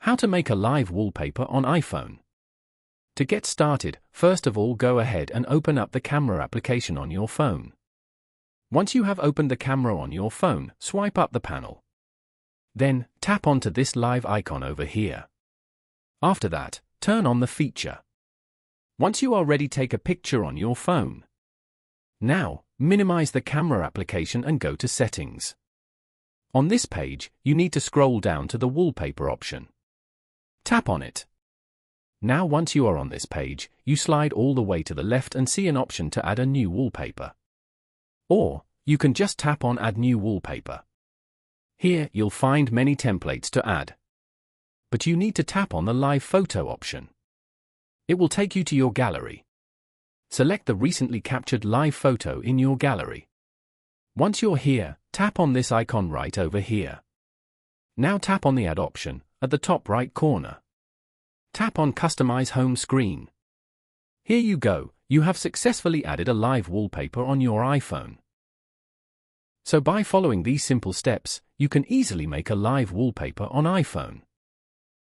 How to make a live wallpaper on iPhone. To get started, first of all go ahead and open up the camera application on your phone. Once you have opened the camera on your phone, swipe up the panel. Then, tap onto this live icon over here. After that, turn on the feature. Once you are ready, take a picture on your phone. Now, minimize the camera application and go to Settings. On this page, you need to scroll down to the Wallpaper option. Tap on it. Now once you are on this page, you slide all the way to the left and see an option to add a new wallpaper. Or, you can just tap on Add New Wallpaper. Here, you'll find many templates to add. But you need to tap on the Live Photo option. It will take you to your gallery. Select the recently captured live photo in your gallery. Once you're here, tap on this icon right over here. Now tap on the Add option at the top right corner. Tap on Customize Home Screen. Here you go, you have successfully added a live wallpaper on your iPhone. So by following these simple steps, you can easily make a live wallpaper on iPhone.